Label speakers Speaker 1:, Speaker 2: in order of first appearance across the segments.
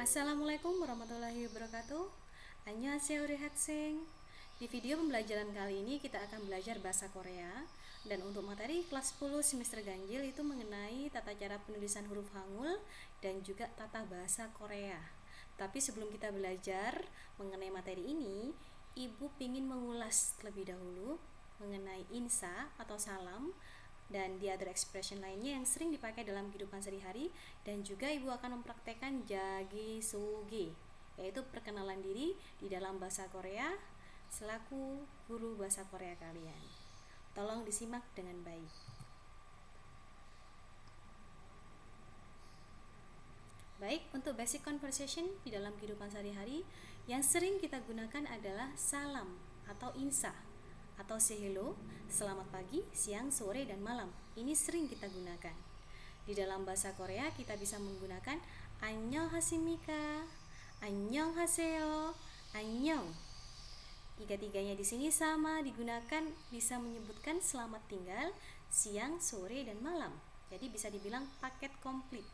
Speaker 1: Assalamualaikum warahmatullahi wabarakatuh. Annyeonghaseyo Rehatseng. Di video pembelajaran kali ini kita akan belajar bahasa Korea. Dan untuk materi kelas 10 semester ganjil itu mengenai tata cara penulisan huruf Hangul dan juga tata bahasa Korea. Tapi sebelum kita belajar mengenai materi ini, Ibu ingin mengulas terlebih dahulu mengenai insa atau salam dan the other expression lainnya yang sering dipakai dalam kehidupan sehari-hari, dan juga Ibu akan mempraktekkan jagi soge, yaitu perkenalan diri di dalam bahasa Korea selaku guru bahasa Korea kalian. Tolong disimak dengan baik. Baik, untuk basic conversation di dalam kehidupan sehari-hari yang sering kita gunakan adalah salam atau insa atau say hello, selamat pagi, siang, sore, dan malam. Ini sering kita gunakan. Di dalam bahasa Korea kita bisa menggunakan annyeonghasimika, annyeonghaseyo, annyeong. Tiga-tiganya di sini sama digunakan, bisa menyebutkan selamat tinggal, siang, sore, dan malam. Jadi bisa dibilang paket komplit.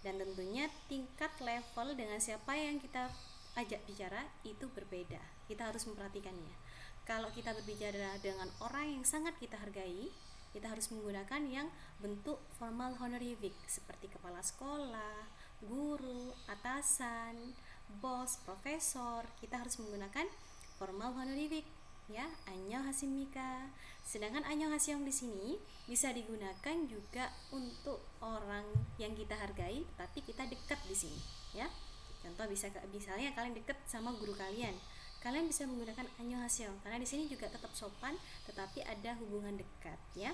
Speaker 1: Dan tentunya tingkat level dengan siapa yang kita ajak bicara itu berbeda. Kita harus memperhatikannya. Kalau kita berbicara dengan orang yang sangat kita hargai, kita harus menggunakan yang bentuk formal honorific seperti kepala sekolah, guru, atasan, bos, profesor. Kita harus menggunakan formal honorific, ya, annyeonghasimika. Sedangkan annyeonghaseyo di sini bisa digunakan juga untuk orang yang kita hargai tapi kita dekat di sini, ya. Contoh misalnya kalian dekat sama guru kalian bisa menggunakan annyeonghaseyo karena di sini juga tetap sopan tetapi ada hubungan dekat, ya.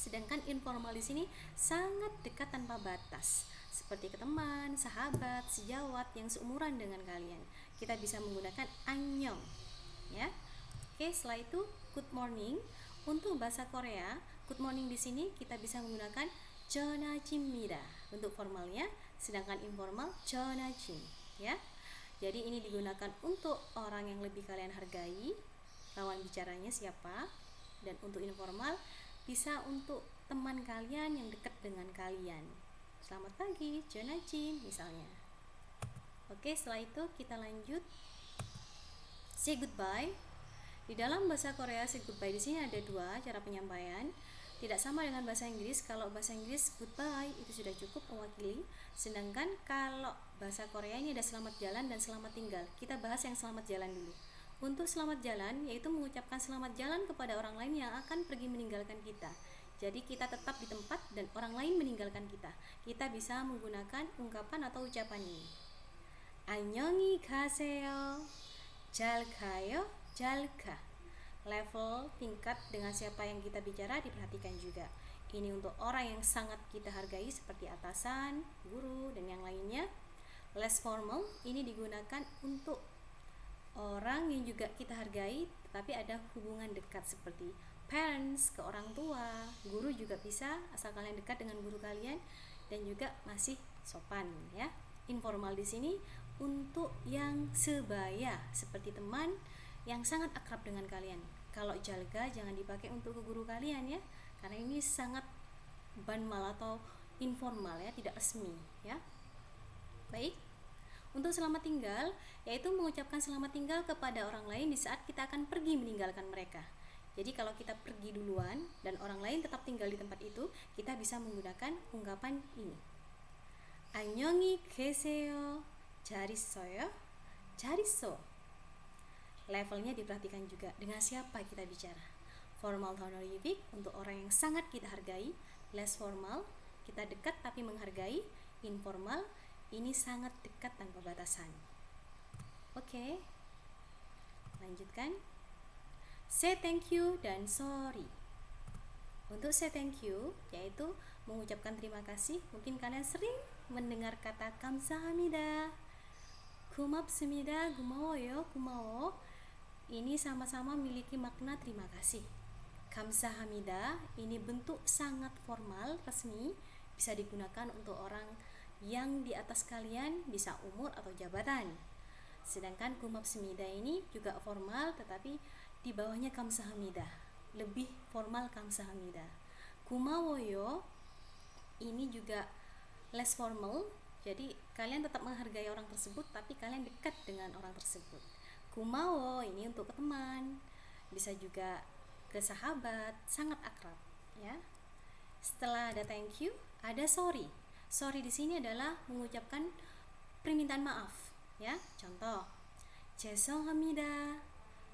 Speaker 1: Sedangkan informal di sini sangat dekat tanpa batas, seperti ke teman, sahabat, sejawat yang seumuran dengan kalian. Kita bisa menggunakan annyeong, ya. Oke, setelah itu good morning. Untuk bahasa Korea, good morning di sini kita bisa menggunakan 전아침입니다 untuk formalnya, sedangkan informal 전아침, ya. Jadi ini digunakan untuk orang yang lebih kalian hargai, lawan bicaranya siapa, dan untuk informal bisa untuk teman kalian yang dekat dengan kalian. Selamat pagi, 전아침 misalnya. Oke, setelah itu kita lanjut say goodbye. Di dalam bahasa Korea say goodbye di sini ada dua cara penyampaian. Tidak sama dengan bahasa Inggris. Kalau bahasa Inggris goodbye itu sudah cukup mewakili. Sedangkan kalau bahasa Korea ini ada selamat jalan dan selamat tinggal. Kita bahas yang selamat jalan dulu. Untuk selamat jalan yaitu mengucapkan selamat jalan kepada orang lain yang akan pergi meninggalkan kita. Jadi kita tetap di tempat dan orang lain meninggalkan kita. Kita bisa menggunakan ungkapan atau ucapan ini. 안녕히 가세요. 잘 가요. 잘 가. Level tingkat dengan siapa yang kita bicara diperhatikan juga. Ini untuk orang yang sangat kita hargai seperti atasan, guru, dan yang lainnya. Less formal ini digunakan untuk orang yang juga kita hargai tetapi ada hubungan dekat seperti parents ke orang tua, guru juga bisa asal kalian dekat dengan guru kalian dan juga masih sopan, ya. Informal di sini untuk yang sebaya seperti teman yang sangat akrab dengan kalian. Kalau jalga jangan dipakai untuk ke guru kalian, ya, karena ini sangat banmal atau informal, ya, tidak resmi, ya. Baik, untuk selamat tinggal yaitu mengucapkan selamat tinggal kepada orang lain di saat kita akan pergi meninggalkan mereka. Jadi kalau kita pergi duluan dan orang lain tetap tinggal di tempat itu, kita bisa menggunakan ungkapan ini. 안녕히 계세요. 잘 있어요. 잘 있어. Levelnya diperhatikan juga dengan siapa kita bicara. Formal honorific untuk orang yang sangat kita hargai. Less formal, kita dekat tapi menghargai. Informal, ini sangat dekat tanpa batasan. Oke, lanjutkan. Say thank you dan sorry. Untuk say thank you yaitu mengucapkan terima kasih. Mungkin kalian sering mendengar kata 감사합니다, 고맙습니다, 고마워요, 고마워. Ini sama-sama memiliki makna terima kasih. 감사합니다 ini bentuk sangat formal, resmi, bisa digunakan untuk orang yang di atas kalian, bisa umur atau jabatan. Sedangkan 고맙습니다 ini juga formal tetapi di bawahnya 감사합니다, lebih formal 감사합니다. 고마워요 ini juga less formal, Jadi kalian tetap menghargai orang tersebut, tapi kalian dekat dengan orang tersebut. Kumawo ini untuk ke teman, bisa juga ke sahabat, sangat akrab, ya. Setelah ada thank you, ada sorry. Sorry di sini adalah mengucapkan permintaan maaf, ya. Contoh, 죄송합니다,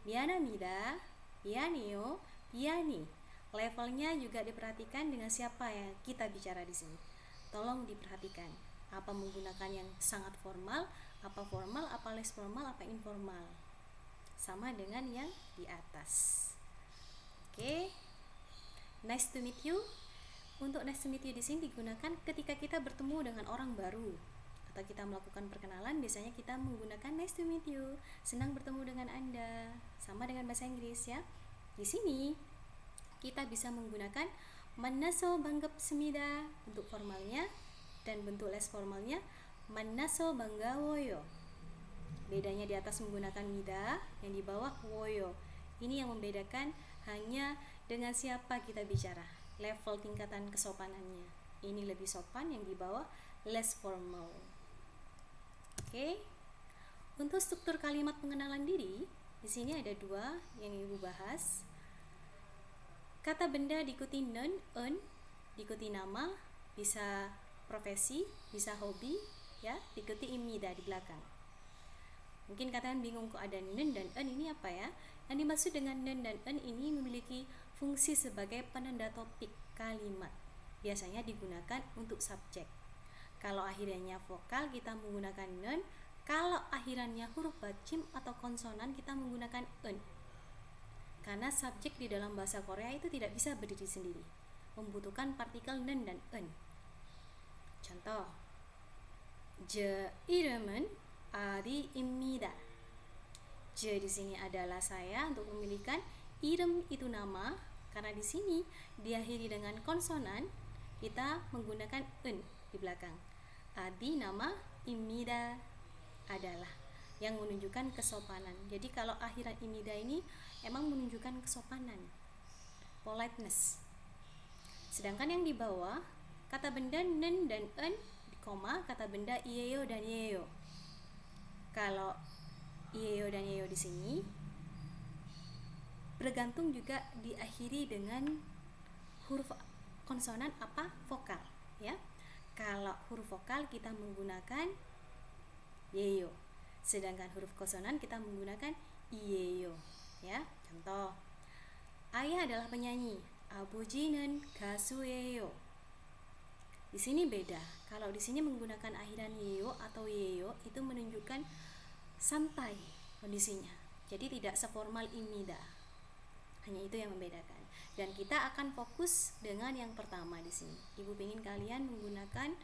Speaker 1: 미안합니다, 미안해요, 미안해. Levelnya juga diperhatikan dengan siapa ya kita bicara di sini. Tolong diperhatikan. Apa menggunakan yang sangat formal, apa less formal, apa informal. Sama dengan yang di atas. Oke. Nice to meet you. Untuk nice to meet you di sini digunakan ketika kita bertemu dengan orang baru atau kita melakukan perkenalan, biasanya kita menggunakan nice to meet you. Senang bertemu dengan Anda. Sama dengan bahasa Inggris ya. Di sini kita bisa menggunakan 만나서 반갑습니다 untuk formalnya, dan bentuk less formalnya 만나서 반가워요. Bedanya di atas menggunakan mida, yang di bawah woyo. Ini yang membedakan hanya dengan siapa kita bicara, level tingkatan kesopanannya. Ini lebih sopan, yang di bawah less formal. Oke. Untuk struktur kalimat pengenalan diri, di sini ada dua yang Ibu bahas. Kata benda diikuti nen, en, diikuti nama, bisa profesi, bisa hobi, ya, diikuti imida di belakang. Mungkin kalian bingung kok ada nen dan en, ini apa ya? Yang dimaksud dengan nen dan en ini memiliki fungsi sebagai penanda topik kalimat. Biasanya digunakan untuk subjek. Kalau akhirannya vokal kita menggunakan nen, kalau akhirannya huruf bacim atau konsonan kita menggunakan en. Karena subjek di dalam bahasa Korea itu tidak bisa berdiri sendiri, membutuhkan partikel nen dan en. Contoh, 제 이름은 아리입니다. 제 di sini adalah saya untuk memilihkan, i름 itu nama, karena di sini diakhiri dengan konsonan, kita menggunakan en di belakang. Adi nama, imida adalah, yang menunjukkan kesopanan. Jadi kalau akhiran imida ini emang menunjukkan kesopanan, politeness. Sedangkan yang di bawah, kata benda nen dan en, koma, kata benda iyeyo dan yeyo. Kalau iyeyo dan yeyo di sini bergantung juga diakhiri dengan huruf konsonan apa vokal, ya. Kalau huruf vokal kita menggunakan yeyo, sedangkan huruf konsonan kita menggunakan iyeyo, ya. Contoh, ayah adalah penyanyi, 아버지는 가수예요. Di sini beda. Kalau di sini menggunakan akhiran yeyo atau yeyo itu menunjukkan santai kondisinya. Jadi tidak seformal imida. Hanya itu yang membedakan. Dan kita akan fokus dengan yang pertama di sini. Ibu ingin kalian menggunakan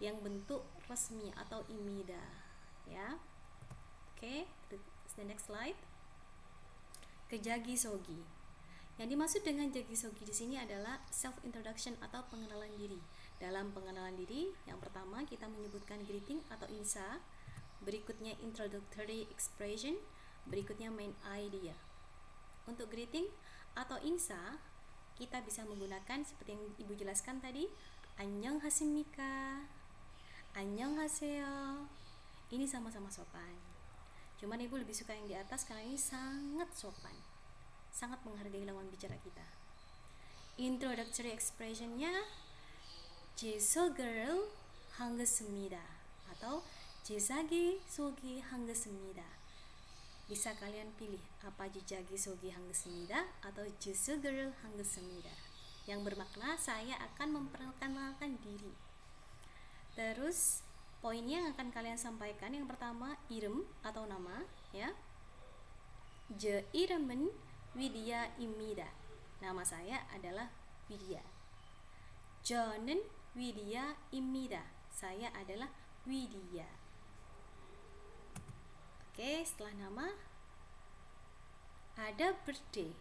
Speaker 1: yang bentuk resmi atau imida, ya. Oke, the next slide. Kejagi sogi. Yang dimaksud dengan jagi sogi di sini adalah self introduction atau pengenalan diri. Dalam pengenalan diri, yang pertama kita menyebutkan greeting atau insa, berikutnya introductory expression, berikutnya main idea. Untuk greeting atau insa, kita bisa menggunakan seperti yang Ibu jelaskan tadi, 안녕하십니까, 안녕하세요. Ini sama-sama sopan. Cuman Ibu lebih suka yang di atas karena ini sangat sopan, sangat menghargai lawan bicara kita. Introductory expressionnya 제석을 한겼습니다 atau 제자기 소개 한겼습니다. Bisa kalian pilih apa 제자기 소개 한겼습니다 atau 제석을 한겼습니다, yang bermakna saya akan memperkenalkan diri. Terus poinnya yang akan kalian sampaikan, yang pertama i름 atau nama, ya. 제 이름은 위디야입니다. Nama saya adalah Widya. 저는 위디야입니다. Saya adalah Widya. Oke, setelah nama ada birthday.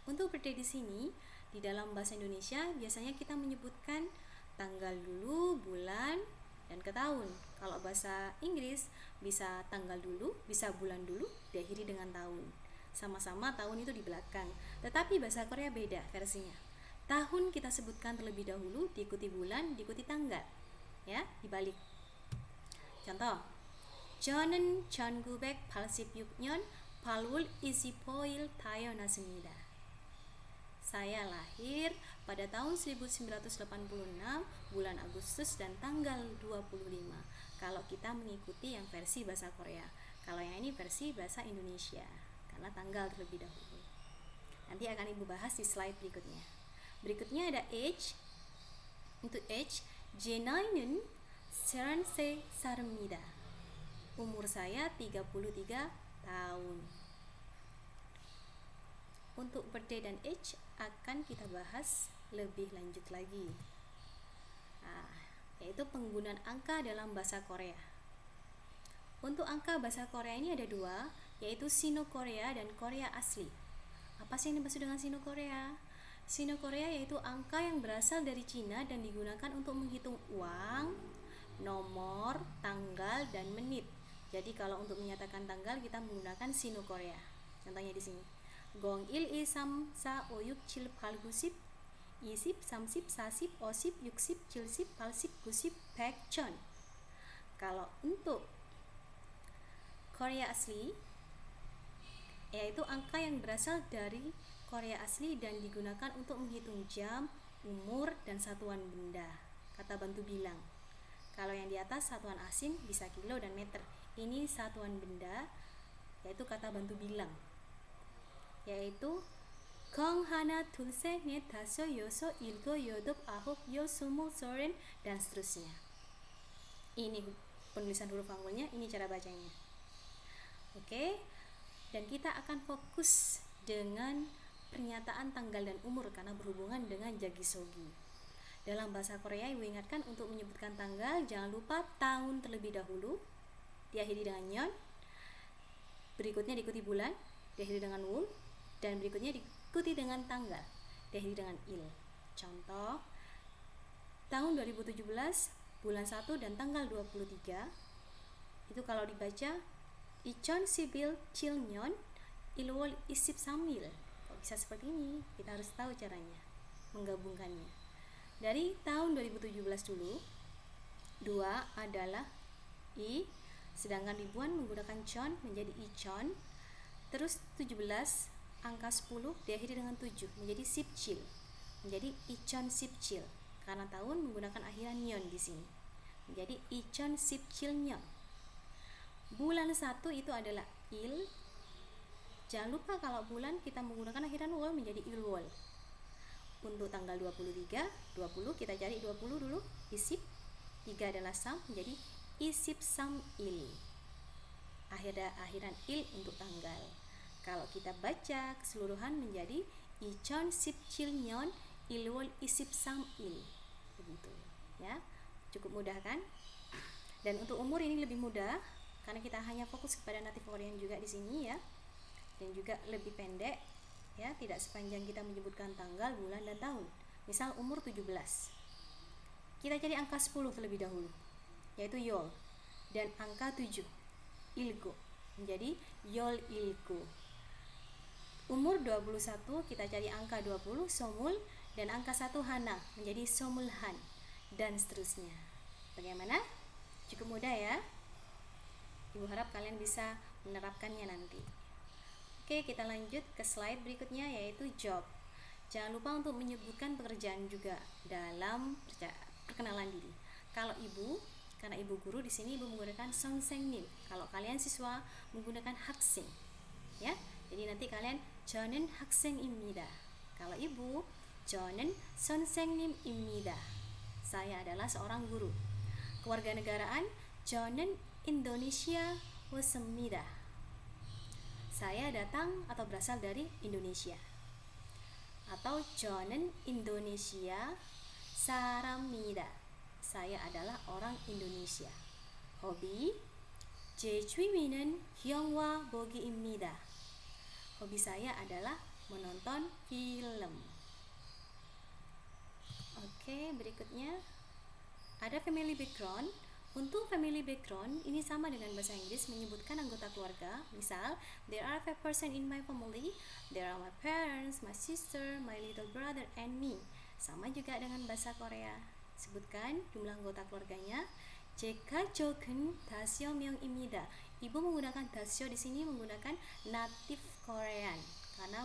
Speaker 1: Untuk birthday di sini di dalam bahasa Indonesia biasanya kita menyebutkan tanggal dulu, bulan, dan ke tahun. Kalau bahasa Inggris bisa tanggal dulu, bisa bulan dulu, diakhiri dengan tahun. Sama-sama tahun itu di belakang. Tetapi bahasa Korea beda versinya. Tahun kita sebutkan terlebih dahulu, diikuti bulan, diikuti tanggal, ya, dibalik. Contoh, 저는 1986년 8월 25일 태어났습니다. Saya lahir pada tahun 1986 bulan Agustus dan tanggal 25. Kalau kita mengikuti yang versi bahasa Korea. Kalau yang ini versi bahasa Indonesia, karena tanggal terlebih dahulu. Nanti akan Ibu bahas di slide berikutnya. Berikutnya ada age. Untuk age, 제나이는 33살입니다. Umur saya 33 tahun. Untuk birthday dan age akan kita bahas lebih lanjut lagi. Yaitu penggunaan angka dalam bahasa Korea. Untuk angka bahasa Korea ini ada dua, yaitu Sino Korea dan Korea asli. Apa sih yang dimaksud dengan Sino Korea? Sino Korea yaitu angka yang berasal dari Cina dan digunakan untuk menghitung uang, nomor, tanggal, dan menit. Jadi kalau untuk menyatakan tanggal kita menggunakan Sino Korea. Contohnya di sini. 01, 2, 3, 4, 5, 6, 7, 8, 9, 20, 30, 40, 50, 60, 70, 80, 90, 100. Kalau untuk Korea asli, yaitu angka yang berasal dari Korea asli dan digunakan untuk menghitung jam, umur, dan satuan benda. Kata bantu bilang. Kalau yang di atas satuan asing bisa kilo dan meter. Ini satuan benda, yaitu kata bantu bilang. Yaitu Kong hana tulse net taso yoso ilgo yodop ahop yo sumo soren dan seterusnya. Ini penulisan huruf hangulnya, ini cara bacanya. Oke, dan kita akan fokus dengan pernyataan tanggal dan umur karena berhubungan dengan jagisogi. Dalam bahasa Korea, Ibu ingatkan untuk menyebutkan tanggal, jangan lupa tahun terlebih dahulu, diakhiri dengan nyon, berikutnya diikuti bulan, diakhiri dengan wul, dan berikutnya diikuti dengan tanggal, diakhiri dengan il. Contoh, tahun 2017, bulan 1 dan tanggal 23, itu kalau dibaca, Ichon Sibil Chilnyon Ilwol Isip Samil. Kok bisa seperti ini? Kita harus tahu caranya menggabungkannya. Dari tahun 2017 dulu, 2 adalah I, sedangkan ribuan menggunakan chon menjadi ichon. Terus 17, angka 10 diakhiri dengan 7 menjadi sipchil, menjadi ichon sipchil. Karena tahun menggunakan akhiran nyon di sini, menjadi ichon sipchil nyon. Bulan 1 itu adalah il. Jangan lupa kalau bulan kita menggunakan akhiran wol menjadi ilwol. Untuk tanggal 23, 20 kita cari 20 dulu, isip. 3 adalah sam, menjadi isip sam il. Akhiran il untuk tanggal. Kalau kita baca keseluruhan menjadi ichon sipchil nyon ilwol isip sam il. Begitu, ya. Cukup mudah kan? Dan untuk umur ini lebih mudah karena kita hanya fokus kepada native Korean juga di sini, ya. Dan juga lebih pendek, ya, tidak sepanjang kita menyebutkan tanggal, bulan, dan tahun. Misal umur 17, kita cari angka 10 terlebih dahulu, yaitu yol, dan angka 7 ilgo, menjadi yol ilgo. Umur 21 kita cari angka 20 somul, dan angka 1 hana menjadi somulhan, dan seterusnya. Bagaimana? Cukup mudah, ya. Ibu harap kalian bisa menerapkannya nanti. Oke, kita lanjut ke slide berikutnya, yaitu job. Jangan lupa untuk menyebutkan pekerjaan juga dalam perkenalan diri. Kalau ibu, karena ibu guru di sini ibu menggunakan sonsengnim. Kalau kalian siswa menggunakan hakseng, ya. Jadi nanti kalian 저는 학생입니다. Kalau ibu, 저는 선생님입니다. Saya adalah seorang guru. Kewarganegaraan, 저는 Indonesia wassemida. Saya datang atau berasal dari Indonesia. Atau 저는 Indonesia 사람입니다. Saya adalah orang Indonesia. Hobi, 제 취미는 영화 보기입니다. Hobi saya adalah menonton film. Oke, berikutnya ada family background. Untuk family background ini sama dengan bahasa Inggris menyebutkan anggota keluarga. Misal, there are 5 person in my family. There are my parents, my sister, my little brother, and me. Sama juga dengan bahasa Korea. Sebutkan jumlah anggota keluarganya. 제가 적은 5명입니다. Ibu menggunakan dasyo di sini menggunakan native Korean karena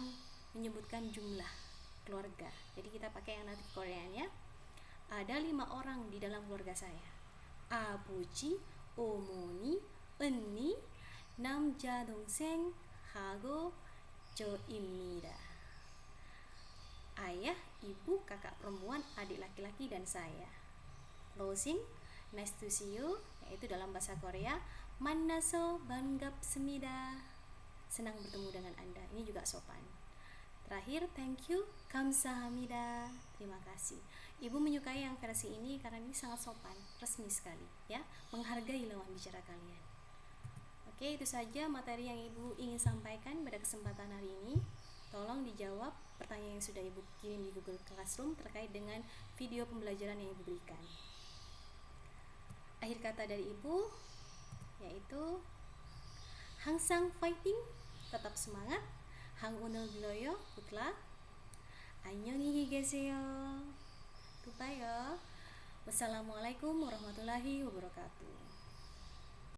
Speaker 1: menyebutkan jumlah keluarga. Jadi kita pakai yang native Korean ya. Ada 5 orang di dalam keluarga saya. 아버지, 어머니, 언니, 남자 동생 하고 저입니다. Ayah, ibu, kakak perempuan, adik laki-laki dan saya. Closing, nice to see you, yaitu dalam bahasa Korea 만나서 반갑습니다. Senang bertemu dengan Anda. Ini juga sopan. Terakhir, thank you, 감사합니다. Terima kasih. Ibu menyukai yang versi ini karena ini sangat sopan, resmi sekali, ya, menghargai lawan bicara kalian. Oke, itu saja materi yang Ibu ingin sampaikan pada kesempatan hari ini. Tolong dijawab pertanyaan yang sudah Ibu kirim di Google Classroom terkait dengan video pembelajaran yang Ibu berikan. Akhir kata dari Ibu yaitu 항상 fighting, tetap semangat. 오늘 빌어요. Good luck. 안녕히 계세요. Goodbye. Wassalamualaikum warahmatullahi wabarakatuh.